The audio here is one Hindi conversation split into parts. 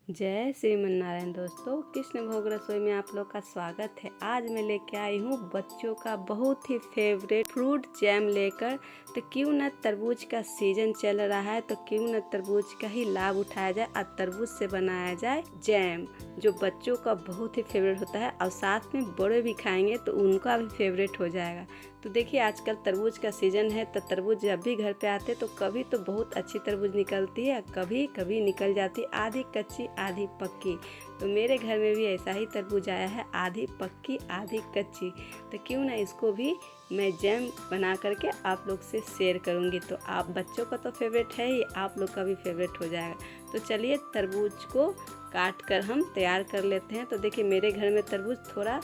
जय श्रीमन्नारायण। दोस्तों, कृष्ण भोग रसोई में आप लोग का स्वागत है। आज मैं लेके आई हूँ बच्चों का बहुत ही फेवरेट फ्रूट जैम लेकर। तो क्यों न तरबूज का सीजन चल रहा है, तो क्यों न तरबूज का ही लाभ उठाया जाए और तरबूज से बनाया जाए जैम, जो बच्चों का बहुत ही फेवरेट होता है और साथ में बड़े भी खाएंगे तो उनका भी फेवरेट हो जाएगा। तो देखिए, आजकल तरबूज का सीज़न है, तो तरबूज जब भी घर पे आते तो कभी तो बहुत अच्छी तरबूज निकलती है, कभी कभी निकल जाती आधी कच्ची आधी पक्की। तो मेरे घर में भी ऐसा ही तरबूज आया है, आधी पक्की आधी कच्ची। तो क्यों ना इसको भी मैं जैम बना करके आप लोग से शेयर करूंगी। तो आप बच्चों का तो फेवरेट है ही, आप लोग का भी फेवरेट हो जाएगा। तो चलिए तरबूज को काट कर हम तैयार कर लेते हैं। तो देखिए, मेरे घर में तरबूज थोड़ा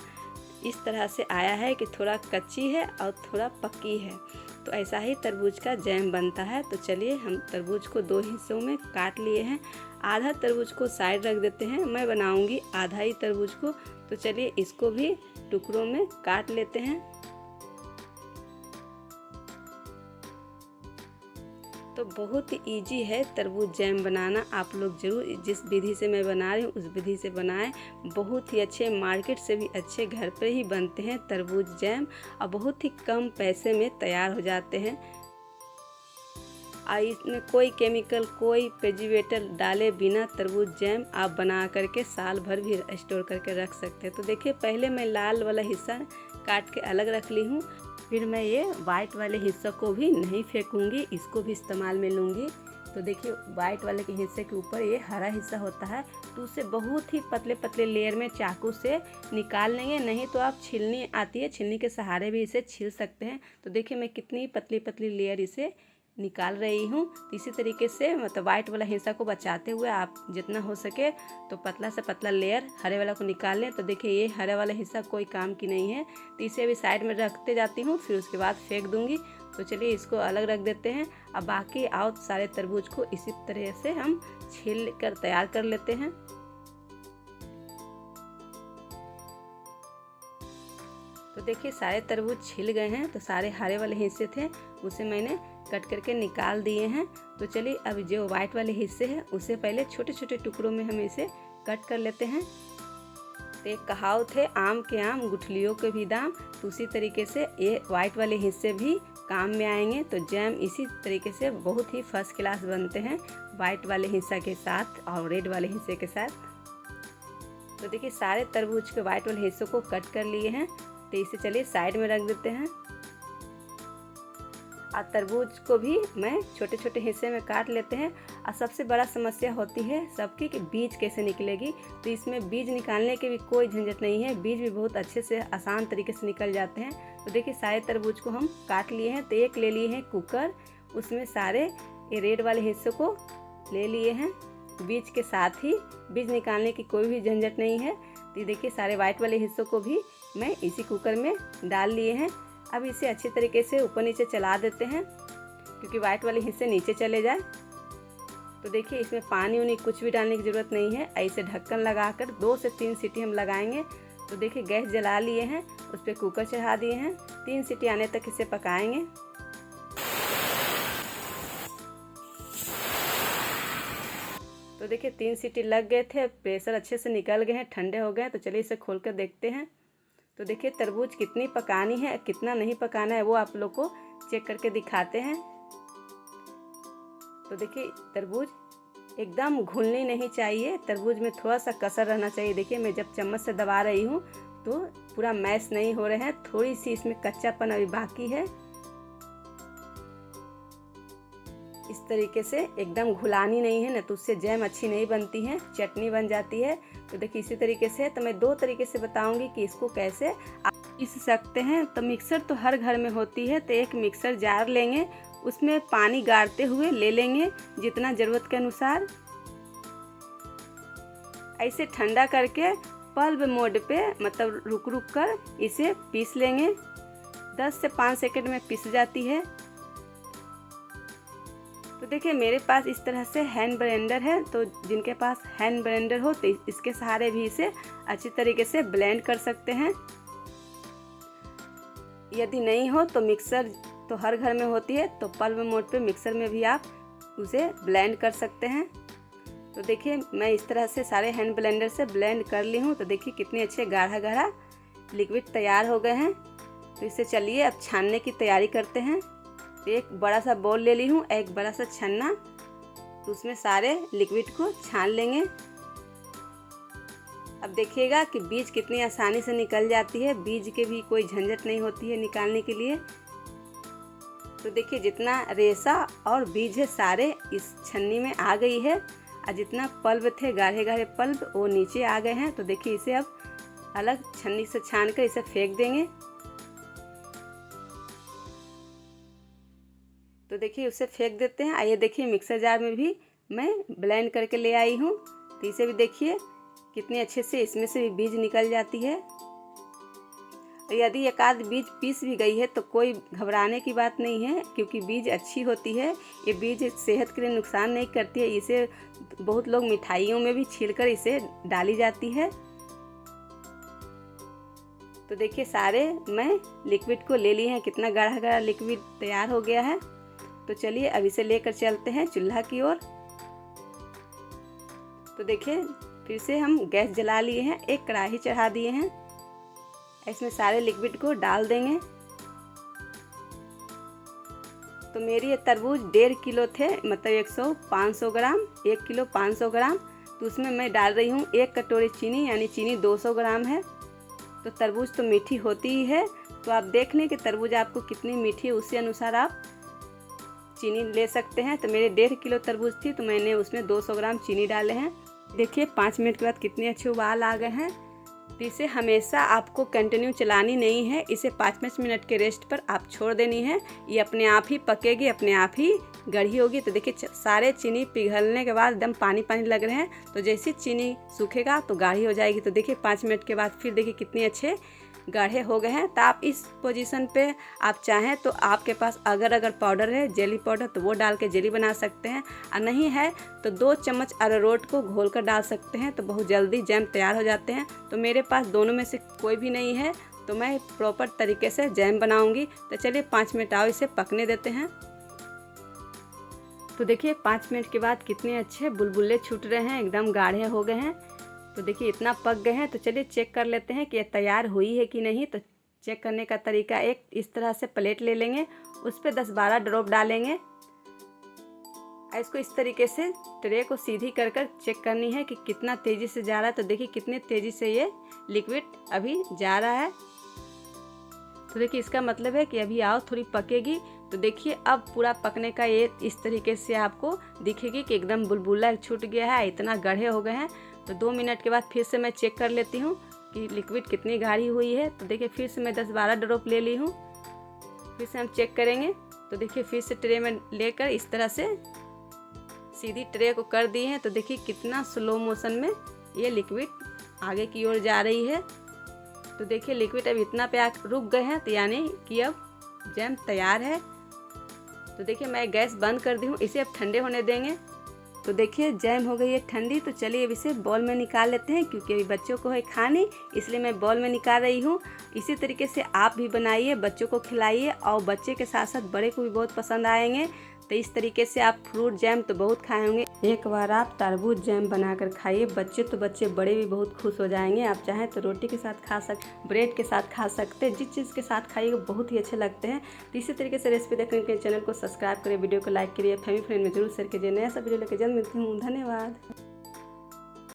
इस तरह से आया है कि थोड़ा कच्ची है और थोड़ा पक्की है। तो ऐसा ही तरबूज का जैम बनता है। तो चलिए, हम तरबूज को दो हिस्सों में काट लिए हैं। आधा तरबूज को साइड रख देते हैं, मैं बनाऊंगी आधा ही तरबूज को। तो चलिए, इसको भी टुकड़ों में काट लेते हैं। तो बहुत ही ईजी है तरबूज जैम बनाना। आप लोग ज़रूर जिस विधि से मैं बना रही हूँ उस विधि से बनाएं। बहुत ही अच्छे, मार्केट से भी अच्छे घर पर ही बनते हैं तरबूज जैम और बहुत ही कम पैसे में तैयार हो जाते हैं। और इसमें कोई केमिकल, कोई प्रिजर्वेटिव डाले बिना तरबूज जैम आप बना करके साल भर भी स्टोर करके रख सकते हैं। तो देखिए, पहले मैं लाल वाला हिस्सा काट के अलग रख ली हूँ। फिर मैं ये वाइट वाले हिस्से को भी नहीं फेंकूंगी, इसको भी इस्तेमाल में लूँगी। तो देखिए, वाइट वाले के हिस्से के ऊपर ये हरा हिस्सा होता है, तो उसे बहुत ही पतले पतले लेयर में चाकू से निकाल लेंगे। नहीं तो आप छीलनी आती है, छीलनी के सहारे भी इसे छील सकते हैं। तो देखिए, मैं कितनी पतली पतली लेयर इसे निकाल रही हूँ। तो इसी तरीके से मतलब वाइट वाला हिस्सा को बचाते हुए आप जितना हो सके तो पतला से पतला लेयर हरे वाला को निकाल लें। तो देखिए, ये हरे वाला हिस्सा कोई काम की नहीं है, तो इसे भी साइड में रखते जाती हूँ, फिर उसके बाद फेंक दूँगी। तो चलिए, इसको अलग रख देते हैं। अब बाकी और सारे तरबूज को इसी तरह से हम छील कर तैयार कर लेते हैं। तो देखिए, सारे तरबूज छिल गए हैं। तो सारे हरे वाले हिस्से थे उसे मैंने कट करके निकाल दिए हैं। तो चलिए, अब जो वाइट वाले हिस्से हैं उसे पहले छोटे छोटे टुकड़ों में हम इसे कट कर लेते हैं। तो एक कहावत है, आम के आम गुठलियों के भी दाम। तो उसी तरीके से ये वाइट वाले हिस्से भी काम में आएंगे। तो जैम इसी तरीके से बहुत ही फर्स्ट क्लास बनते हैं, वाइट वाले हिस्सा के साथ और रेड वाले हिस्से के साथ। तो देखिए, सारे तरबूज के वाइट वाले हिस्सों को कट कर लिए हैं। तो इसे चलिए साइड में रख देते हैं। और तरबूज को भी मैं छोटे छोटे हिस्से में काट लेते हैं। और सबसे बड़ा समस्या होती है सबकी कि बीज कैसे निकलेगी। तो इसमें बीज निकालने की भी कोई झंझट नहीं है, बीज भी बहुत अच्छे से आसान तरीके से निकल जाते हैं। तो देखिए, सारे तरबूज को हम काट लिए हैं। तो एक ले लिए हैं कुकर, उसमें सारे ये रेड वाले हिस्से को ले लिए हैं बीज के साथ ही। बीज निकालने की कोई भी झंझट नहीं है। तो देखिए, सारे वाइट वाले हिस्सों को भी मैं इसी कुकर में डाल लिए हैं। अब इसे अच्छी तरीके से ऊपर नीचे चला देते हैं, क्योंकि वाइट वाले हिस्से नीचे चले जाए। तो देखिए, इसमें पानी उनी कुछ भी डालने की ज़रूरत नहीं है। ऐसे ढक्कन लगाकर 2 से 3 सीटी हम लगाएंगे। तो देखिए, गैस जला लिए हैं, उस पर कुकर चढ़ा दिए हैं। 3 सीटी आने तक इसे पकाएंगे। तो देखिए, 3 सीटी लग गए थे, प्रेशर अच्छे से निकल गए हैं, ठंडे हो गए। तो चलिए, इसे खोल कर देखते हैं। तो देखिए, तरबूज कितनी पकानी है, कितना नहीं पकाना है, वो आप लोग को चेक करके दिखाते हैं। तो देखिए, तरबूज एकदम घुलनी नहीं चाहिए, तरबूज में थोड़ा सा कसर रहना चाहिए। देखिए, मैं जब चम्मच से दबा रही हूँ तो पूरा मैश नहीं हो रहे हैं, थोड़ी सी इसमें कच्चापन अभी बाकी है। इस तरीके से एकदम घुलानी नहीं है, न तो उससे जैम अच्छी नहीं बनती है, चटनी बन जाती है। तो देखिए, इसी तरीके से। तो मैं 2 तरीके से बताऊंगी कि इसको कैसे आप पीस सकते हैं। तो मिक्सर तो हर घर में होती है। तो एक मिक्सर जार लेंगे, उसमें पानी गाड़ते हुए ले लेंगे जितना ज़रूरत के अनुसार। ऐसे ठंडा करके पल्प मोड पे मतलब रुक रुक कर इसे पीस लेंगे। 10 से 5 सेकंड में पिस जाती है। तो देखिए, मेरे पास इस तरह से हैंड ब्लेंडर है। तो जिनके पास हैंड ब्लेंडर हो तो इसके सहारे भी इसे अच्छी तरीके से ब्लेंड कर सकते हैं। यदि नहीं हो तो मिक्सर तो हर घर में होती है, तो पल्प मोड पे मिक्सर में भी आप उसे ब्लेंड कर सकते हैं। तो देखिए मैं इस तरह से सारे हैंड ब्लेंडर से ब्लेंड कर ली हूँ। तो देखिए कितने अच्छे गाढ़ा गाढ़ा लिक्विड तैयार हो गए हैं। तो इसे चलिए अब छानने की तैयारी करते हैं। तो एक बड़ा सा बाउल ले ली हूँ, एक बड़ा सा छन्ना, तो उसमें सारे लिक्विड को छान लेंगे। अब देखिएगा कि बीज कितनी आसानी से निकल जाती है, बीज के भी कोई झंझट नहीं होती है निकालने के लिए। तो देखिए जितना रेशा और बीज है सारे इस छन्नी में आ गई है, और जितना पल्प थे गाढ़े गाढ़े पल्प वो नीचे आ गए हैं। तो देखिए इसे अब अलग छन्नी से छान कर इसे फेंक देंगे। तो देखिए उसे फेंक देते हैं। आइए देखिए मिक्सर जार में भी मैं ब्लेंड करके ले आई हूँ। तो इसे भी देखिए कितने अच्छे से इसमें से भी बीज निकल जाती है। यदि एक आध बीज पीस भी गई है तो कोई घबराने की बात नहीं है, क्योंकि बीज अच्छी होती है। ये बीज सेहत के लिए नुकसान नहीं करती है। इसे बहुत लोग मिठाइयों में भी छीलकर इसे डाली जाती है। तो देखिए सारे मैं लिक्विड को ले लिए हैं, कितना गाढ़ा गाढ़ा लिक्विड तैयार हो गया है। तो चलिए अब इसे लेकर चलते हैं चूल्हा की ओर। तो देखिए फिर से हम गैस जला लिए हैं, एक कढ़ाई चढ़ा दिए हैं, इसमें सारे लिक्विड को डाल देंगे। तो मेरी ये तरबूज 1.5 किलो थे, मतलब 500 ग्राम, 1 किलो 500 ग्राम। तो उसमें मैं डाल रही हूँ 1 कटोरी चीनी, यानी चीनी 200 ग्राम है। तो तरबूज तो मीठी होती ही है, तो आप देख लें कि तरबूज आपको कितनी मीठी है, उसी अनुसार आप चीनी ले सकते हैं। तो मेरे 1.5 किलो तरबूज थी, तो मैंने उसमें 200 ग्राम चीनी डाले हैं। देखिए 5 मिनट के बाद कितने अच्छे उबाल आ गए हैं। तो इसे हमेशा आपको कंटिन्यू चलानी नहीं है, इसे 5-5 मिनट के रेस्ट पर आप छोड़ देनी है। ये अपने आप ही पकेगी, अपने आप ही गढ़ी होगी। तो देखिए सारे चीनी पिघलने के बाद एकदम पानी पानी लग रहे हैं। तो जैसे चीनी सूखेगा तो गाढ़ी हो जाएगी। तो देखिए 5 मिनट के बाद फिर देखिए कितने अच्छे गाढ़े हो गए हैं। तो आप इस पोजीशन पे आप चाहें तो आपके पास अगर पाउडर है, जेली पाउडर, तो वो डाल के जेली बना सकते हैं, और नहीं है तो 2 चम्मच अरारोट को घोल कर डाल सकते हैं। तो बहुत जल्दी जैम तैयार हो जाते हैं। तो मेरे पास दोनों में से कोई भी नहीं है, तो मैं प्रॉपर तरीके से जैम बनाऊंगी। तो चलिए 5 मिनट आओ इसे पकने देते हैं। तो देखिए 5 मिनट के बाद कितने अच्छे बुलबुले छूट रहे हैं, एकदम गाढ़े हो गए हैं। तो देखिए इतना पक गए हैं। तो चलिए चेक कर लेते हैं कि ये तैयार हुई है कि नहीं। तो चेक करने का तरीका, एक इस तरह से प्लेट ले लेंगे, उस पर 10-12 ड्रॉप डालेंगे। इसको इस तरीके से ट्रे को सीधी कर कर चेक करनी है कि कितना तेज़ी से जा रहा है। तो देखिए कितने तेज़ी से ये लिक्विड अभी जा रहा है। तो देखिए इसका मतलब है कि अभी आओ थोड़ी पकेगी। तो देखिए अब पूरा पकने का ये इस तरीके से आपको दिखेगी कि एकदम बुलबुला छूट गया है, इतना गाढ़े हो गए हैं। तो 2 मिनट के बाद फिर से मैं चेक कर लेती हूँ कि लिक्विड कितनी गाढ़ी हुई है। तो देखिए फिर से मैं 10-12 ड्रॉप ले ली हूँ, फिर से हम चेक करेंगे। तो देखिए फिर से ट्रे में लेकर इस तरह से सीधी ट्रे को कर दी है। तो देखिए कितना स्लो मोशन में ये लिक्विड आगे की ओर जा रही है। तो देखिए लिक्विड अब इतना पे रुक गए हैं, तो यानी कि अब जैम तैयार है। तो देखिए मैं गैस बंद कर दी हूँ, इसे अब ठंडे होने देंगे। तो देखिए जैम हो गई है ठंडी। तो चलिए अब इसे बॉल में निकाल लेते हैं, क्योंकि अभी बच्चों को है खानी, इसलिए मैं बॉल में निकाल रही हूँ। इसी तरीके से आप भी बनाइए, बच्चों को खिलाइए, और बच्चे के साथ साथ बड़े को भी बहुत पसंद आएंगे। तो इस तरीके से आप फ्रूट जैम तो बहुत खाए होंगे, एक बार आप तरबूज जैम बनाकर खाइए। बच्चे तो बच्चे, बड़े भी बहुत खुश हो जाएंगे। आप चाहें तो रोटी के साथ खा सकते, ब्रेड के साथ खा सकते हैं, जिस चीज़ के साथ खाइएगा बहुत ही अच्छे लगते हैं। तो इसी तरीके से रेसिपी देखने के चैनल को सब्सक्राइब करिए, वीडियो को लाइक करिए, फैमिली फ्रेंड में जरूर शेयर कीजिए। नया सा वीडियो लेकर जल्द मिलती हूँ। धन्यवाद।